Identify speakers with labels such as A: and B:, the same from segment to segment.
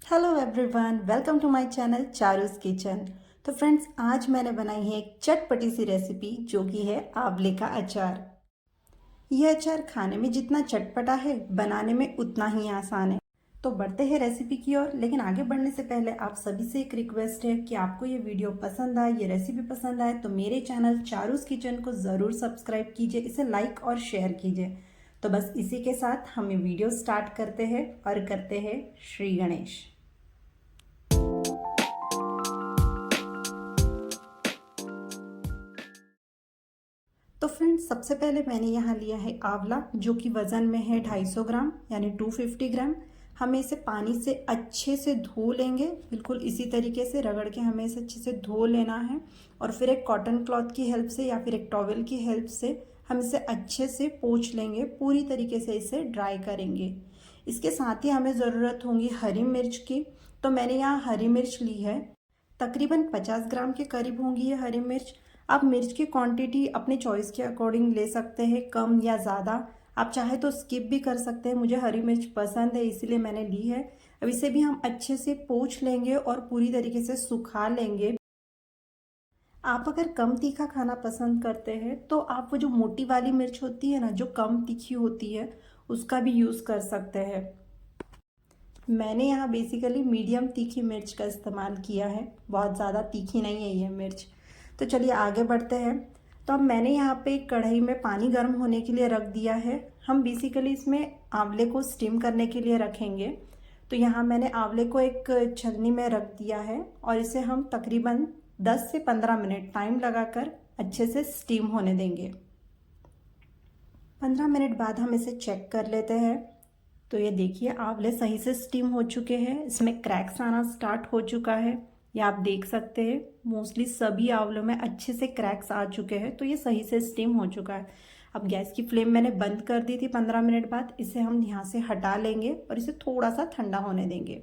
A: Hello everyone, welcome to my channel Charu's kitchen. तो friends, आज मैंने बनाई है एक चटपटी सी रेसिपी जो कि है आंवले का अचार। यह अचार खाने में जितना चटपटा है, बनाने में उतना ही आसान है। तो बढ़ते हैं रेसिपी की ओर। लेकिन आगे बढ़ने से पहले आप सभी से एक रिक्वेस्ट है कि आपको ये वीडियो पसंद आए, ये रेसिपी पसंद आए तो मेरे चैनल चारूस किचन को ज़रूर सब्सक्राइब कीजिए, इसे लाइक और शेयर कीजिए। तो बस इसी के साथ हम ये वीडियो स्टार्ट करते हैं और करते हैं श्री गणेश। तो फ्रेंड्स, सबसे पहले मैंने यहाँ लिया है आंवला, जो कि वज़न में है 250 ग्राम यानी 250 ग्राम। हमें इसे पानी से अच्छे से धो लेंगे, बिल्कुल इसी तरीके से रगड़ के हमें इसे अच्छे से धो लेना है। और फिर एक कॉटन क्लॉथ की हेल्प से या फिर एक टॉवेल की हेल्प से हम इसे अच्छे से पोंछ लेंगे, पूरी तरीके से इसे ड्राई करेंगे। इसके साथ ही हमें ज़रूरत होगी हरी मिर्च की। तो मैंने यहाँ हरी मिर्च ली है, तकरीबन 50 ग्राम के करीब होंगी ये हरी मिर्च। आप मिर्च की क्वांटिटी अपने चॉइस के अकॉर्डिंग ले सकते हैं, कम या ज़्यादा। आप चाहे तो स्किप भी कर सकते हैं, मुझे हरी मिर्च पसंद है इसलिए मैंने ली है। अब इसे भी हम अच्छे से पोंछ लेंगे और पूरी तरीके से सुखा लेंगे। आप अगर कम तीखा खाना पसंद करते हैं तो आप वो जो मोटी वाली मिर्च होती है ना, जो कम तीखी होती है, उसका भी यूज़ कर सकते हैं। मैंने यहाँ बेसिकली मीडियम तीखी मिर्च का इस्तेमाल किया है, बहुत ज़्यादा तीखी नहीं है ये मिर्च। तो चलिए आगे बढ़ते हैं। तो अब मैंने यहाँ पे एक कढ़ाई में पानी गर्म होने के लिए रख दिया है। हम बेसिकली इसमें आंवले को स्टीम करने के लिए रखेंगे। तो यहाँ मैंने आंवले को एक छलनी में रख दिया है और इसे हम तकरीबन 10 से 15 मिनट टाइम लगाकर अच्छे से स्टीम होने देंगे। 15 मिनट बाद हम इसे चेक कर लेते हैं। तो ये देखिए, आंवले सही से स्टीम हो चुके हैं, इसमें क्रैक्स आना स्टार्ट हो चुका है। ये आप देख सकते हैं, मोस्टली सभी आंवलों में अच्छे से क्रैक्स आ चुके हैं, तो ये सही से स्टीम हो चुका है। अब गैस की फ्लेम मैंने बंद कर दी थी 15 मिनट बाद। इसे हम यहाँ से हटा लेंगे और इसे थोड़ा सा ठंडा होने देंगे।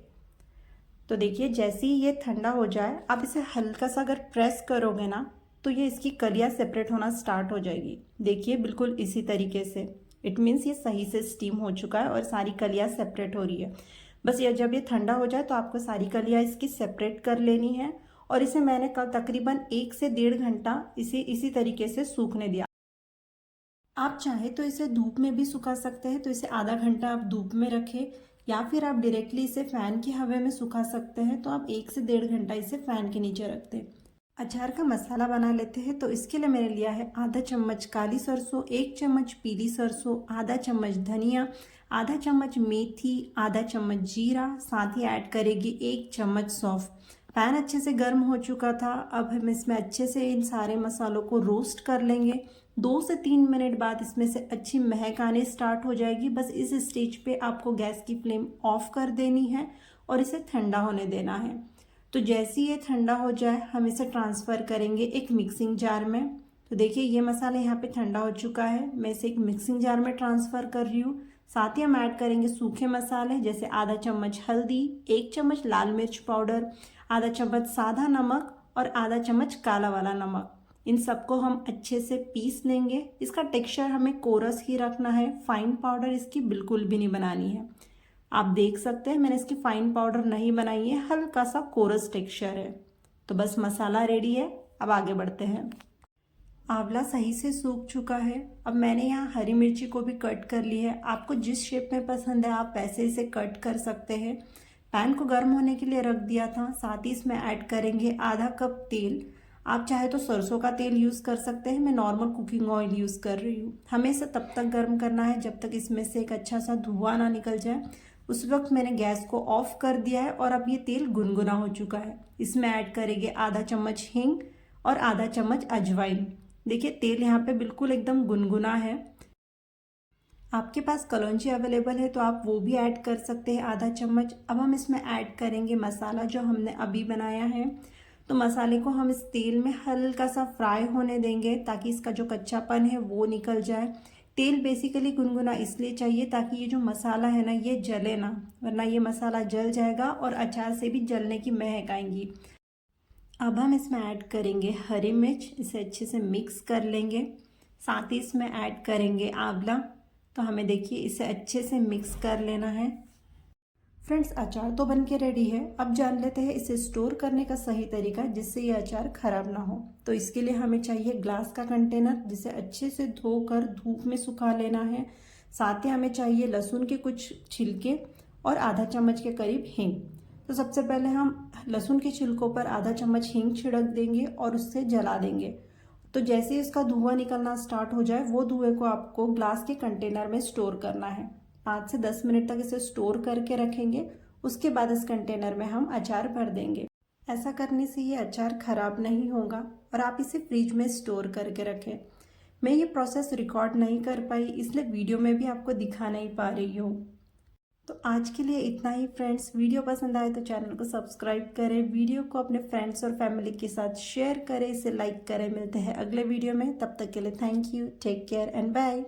A: तो देखिए, जैसे ही ये ठंडा हो जाए, आप इसे हल्का सा अगर प्रेस करोगे ना, तो ये इसकी कलियाँ सेपरेट होना स्टार्ट हो जाएगी। देखिए, बिल्कुल इसी तरीके से। इट मीन्स ये सही से स्टीम हो चुका है और सारी कलियाँ सेपरेट हो रही है। बस ये जब ये ठंडा हो जाए तो आपको सारी कलियाँ इसकी सेपरेट कर लेनी है। और इसे मैंने कल तकरीबन 1 से 1.5 घंटा इसे इसी तरीके से सूखने दिया। आप चाहे तो इसे धूप में भी सुखा सकते हैं, तो इसे आधा घंटा आप धूप में रखें, या फिर आप डायरेक्टली इसे फ़ैन की हवा में सुखा सकते हैं। तो आप 1 से 1.5 घंटा इसे फ़ैन के नीचे रखते हैं। अचार का मसाला बना लेते हैं। तो इसके लिए मैंने लिया है आधा चम्मच काली सरसों, 1 चम्मच पीली सरसों, आधा चम्मच धनिया, आधा चम्मच मेथी, आधा चम्मच जीरा, साथ ही ऐड करेगी 1 चम्मच सौंफ। पैन अच्छे से गर्म हो चुका था। अब हम इसमें अच्छे से इन सारे मसालों को रोस्ट कर लेंगे। 2 से 3 मिनट बाद इसमें से अच्छी महक आने स्टार्ट हो जाएगी। बस इस स्टेज पे आपको गैस की फ्लेम ऑफ कर देनी है और इसे ठंडा होने देना है। तो जैसे ही ये ठंडा हो जाए, हम इसे ट्रांसफ़र करेंगे एक मिक्सिंग जार में। तो देखिए, ये मसाला यहाँ पे ठंडा हो चुका है, मैं इसे एक मिक्सिंग जार में ट्रांसफ़र कर रही हूँ। साथ ही हम ऐड करेंगे सूखे मसाले, जैसे आधा चम्मच हल्दी, 1 चम्मच लाल मिर्च पाउडर, आधा चम्मच सादा नमक और आधा चम्मच काला वाला नमक। इन सबको हम अच्छे से पीस लेंगे। इसका टेक्सचर हमें कोरस ही रखना है, फाइन पाउडर इसकी बिल्कुल भी नहीं बनानी है। आप देख सकते हैं, मैंने इसकी फाइन पाउडर नहीं बनाई है, हल्का सा कोरस टेक्सचर है। तो बस मसाला रेडी है। अब आगे बढ़ते हैं। आंवला सही से सूख चुका है। अब मैंने यहाँ हरी मिर्ची को भी कट कर ली है। आपको जिस शेप में पसंद है आप वैसे इसे कट कर सकते हैं। पैन को गर्म होने के लिए रख दिया था। साथ ही इसमें ऐड करेंगे आधा कप तेल। आप चाहे तो सरसों का तेल यूज़ कर सकते हैं, मैं नॉर्मल कुकिंग ऑयल यूज़ कर रही हूँ। हमें इसे तब तक गर्म करना है जब तक इसमें से एक अच्छा सा धुआं ना निकल जाए। उस वक्त मैंने गैस को ऑफ कर दिया है और अब ये तेल गुनगुना हो चुका है। इसमें ऐड करेंगे आधा चम्मच हींग और आधा चम्मच अजवाइन। देखिए, तेल यहाँ पे बिल्कुल एकदम गुनगुना है। आपके पास कलौंजी अवेलेबल है तो आप वो भी ऐड कर सकते हैं, आधा चम्मच। अब हम इसमें ऐड करेंगे मसाला जो हमने अभी बनाया है। तो मसाले को हम इस तेल में हल्का सा फ्राई होने देंगे ताकि इसका जो कच्चापन है वो निकल जाए। तेल बेसिकली गुनगुना इसलिए चाहिए ताकि ये जो मसाला है ना, ये जले ना, वरना ये मसाला जल जाएगा और अचार से भी जलने की महक आएंगी। अब हम इसमें ऐड करेंगे हरी मिर्च, इसे अच्छे से मिक्स कर लेंगे। साथ ही इसमें ऐड करेंगे आंवला। तो हमें देखिए इसे अच्छे से मिक्स कर लेना है। फ्रेंड्स, अचार तो बन के रेडी है। अब जान लेते हैं इसे स्टोर करने का सही तरीका, जिससे ये अचार खराब ना हो। तो इसके लिए हमें चाहिए ग्लास का कंटेनर, जिसे अच्छे से धोकर धूप में सुखा लेना है। साथ ही हमें चाहिए लहसुन के कुछ छिलके और आधा चम्मच के करीब हींग। तो सबसे पहले हम लहसुन के छिलकों पर आधा चम्मच हींग छिड़क देंगे और उससे जला देंगे। तो जैसे ही इसका धुआं निकलना स्टार्ट हो जाए, वो धुएं को आपको ग्लास के कंटेनर में स्टोर करना है। 5 से 10 मिनट तक इसे स्टोर करके रखेंगे। उसके बाद इस कंटेनर में हम अचार भर देंगे। ऐसा करने से ये अचार खराब नहीं होगा और आप इसे फ्रिज में स्टोर करके रखें। मैं ये प्रोसेस रिकॉर्ड नहीं कर पाई, इसलिए वीडियो में भी आपको दिखा नहीं पा रही हूँ। तो आज के लिए इतना ही फ्रेंड्स। वीडियो पसंद आए तो चैनल को सब्सक्राइब करें, वीडियो को अपने फ्रेंड्स और फैमिली के साथ शेयर करें, इसे लाइक करें। मिलते हैं अगले वीडियो में, तब तक के लिए thank you, take care and bye.